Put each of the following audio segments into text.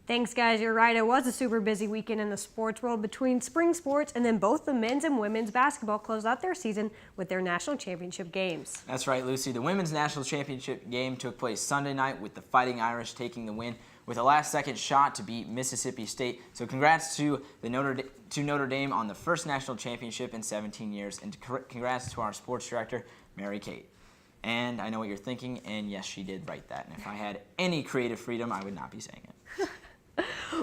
Thanks, guys. You're right. It was a super busy weekend in the sports world between spring sports, and then both the men's and women's basketball closed out their season with their national championship games. That's right, Lucy. The women's national championship game took place Sunday night with the Fighting Irish taking the win with a last-second shot to beat Mississippi State. So congrats to Notre Dame on the first national championship in 17 years, and congrats to our sports director, Mary Kate. And I know what you're thinking, and yes, she did write that. And if I had any creative freedom, I would not be saying it.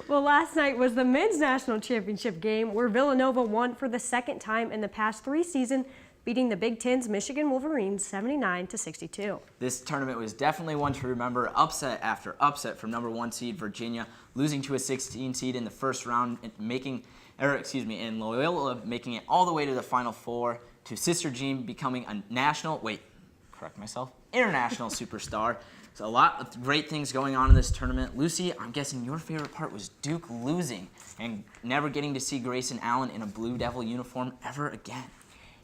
Well, last night was the men's national championship game where Villanova won for the second time in the past 3 seasons, beating the Big Ten's Michigan Wolverines 79-62. This tournament was definitely one to remember, upset after upset from number 1 seed Virginia, losing to a 16 seed in the first round, and Loyola making it all the way to the Final Four, to Sister Jean becoming a international superstar. So a lot of great things going on in this tournament. Lucy, I'm guessing your favorite part was Duke losing and never getting to see Grayson Allen in a Blue Devil uniform ever again.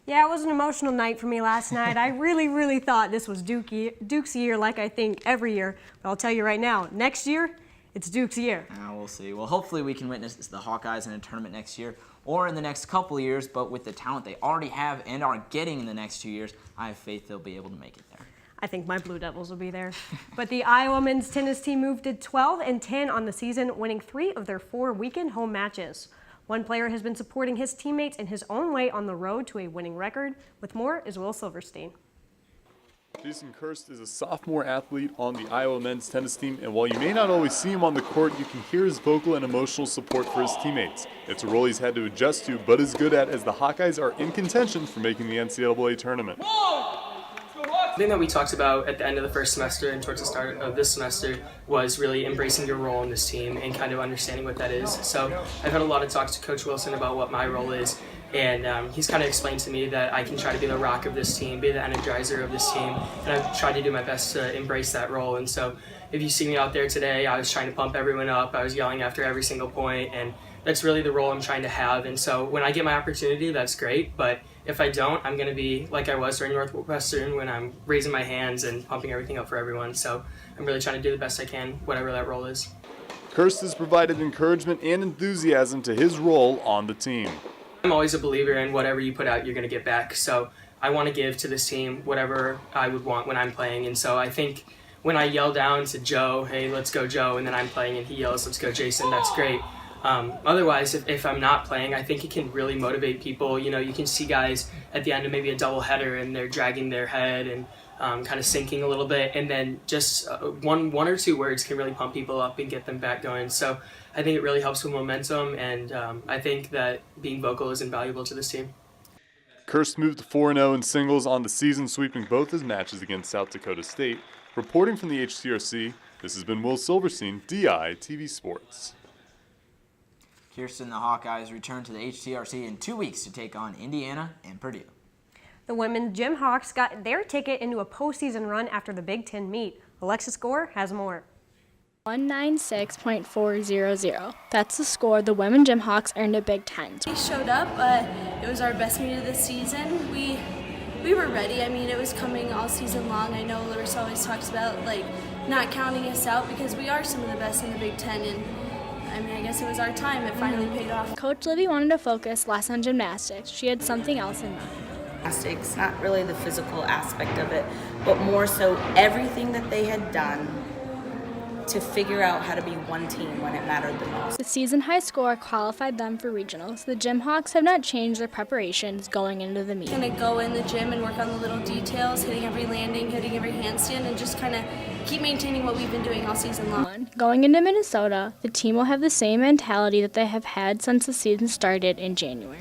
Yeah, it was an emotional night for me last night. I really thought this was Duke's year, like I think every year. But I'll tell you right now, next year, it's Duke's year. We'll see. Well, hopefully we can witness the Hawkeyes in a tournament next year or in the next couple of years, but with the talent they already have and are getting in the next 2 years, I have faith they'll be able to make it there. I think my Blue Devils will be there. But the Iowa men's tennis team moved to 12-10 on the season, winning 3 of their 4 weekend home matches. One player has been supporting his teammates in his own way on the road to a winning record. With more is Will Silverstein. Jason Kirst is a sophomore athlete on the Iowa men's tennis team, and while you may not always see him on the court, you can hear his vocal and emotional support for his teammates. It's a role he's had to adjust to, but is good at, as the Hawkeyes are in contention for making the NCAA tournament. The thing that we talked about at the end of the first semester and towards the start of this semester was really embracing your role in this team and kind of understanding what that is. So I've had a lot of talks to Coach Wilson about what my role is, and he's kind of explained to me that I can try to be the rock of this team, be the energizer of this team, and I've tried to do my best to embrace that role. And so if you see me out there today, I was trying to pump everyone up, I was yelling after every single point, and that's really the role I'm trying to have. And so when I get my opportunity, that's great, but if I don't, I'm going to be like I was during Northwestern when I'm raising my hands and pumping everything up for everyone. So I'm really trying to do the best I can, whatever that role is. Kirst has provided encouragement and enthusiasm to his role on the team. I'm always a believer in whatever you put out, you're going to get back. So I want to give to this team whatever I would want when I'm playing. And so I think when I yell down to Joe, hey, let's go Joe, and then I'm playing and he yells, let's go Jason, that's great. Otherwise, if I'm not playing, I think it can really motivate people. You know, you can see guys at the end of maybe a doubleheader and they're dragging their head and kind of sinking a little bit, and then just one or two words can really pump people up and get them back going. So I think it really helps with momentum, and I think that being vocal is invaluable to this team. Kirst moved to 4-0 in singles on the season, sweeping both his matches against South Dakota State. Reporting from the HTRC, this has been Will Silverstein, DITV Sports. Kirsten, the Hawkeyes return to the HTRC in 2 weeks to take on Indiana and Purdue. The women's Gym Hawks got their ticket into a postseason run after the Big Ten meet. Alexis Gore has more. 196.400. That's the score the women Gym Hawks earned at Big Ten. We showed up. It was our best meet of the season. We were ready. I mean, it was coming all season long. I know Larissa always talks about not counting us out because we are some of the best in the Big Ten, and I mean, I guess it was our time. It finally paid off. Coach Livy wanted to focus less on gymnastics. She had something else in mind. Gymnastics, not really the physical aspect of it, but more so everything that they had done to figure out how to be one team when it mattered the most. The season high score qualified them for regionals. The Gym Hawks have not changed their preparations going into the meet. Going to go in the gym and work on the little details, hitting every landing, hitting every handstand, and just kind of keep maintaining what we've been doing all season long. Going into Minnesota, the team will have the same mentality that they have had since the season started in January.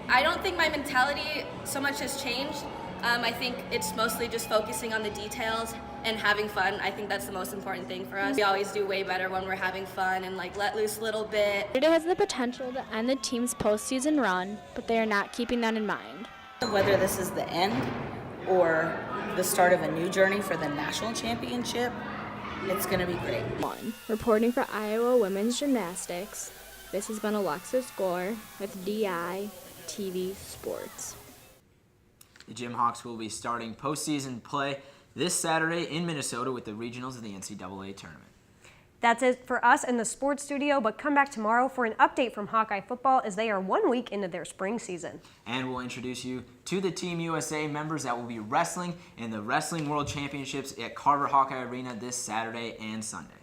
I don't think my mentality so much has changed. I think it's mostly just focusing on the details and having fun. I think that's the most important thing for us. We always do way better when we're having fun and let loose a little bit. It has the potential to end the team's postseason run, but they are not keeping that in mind. Whether this is the end or the start of a new journey for the national championship, it's going to be great. Reporting for Iowa Women's Gymnastics, this has been Alexis Gore with DITV Sports. The Gym Hawks will be starting postseason play this Saturday in Minnesota with the regionals of the NCAA tournament. That's it for us in the sports studio, but come back tomorrow for an update from Hawkeye football as they are 1 week into their spring season. And we'll introduce you to the Team USA members that will be wrestling in the Wrestling World Championships at Carver Hawkeye Arena this Saturday and Sunday.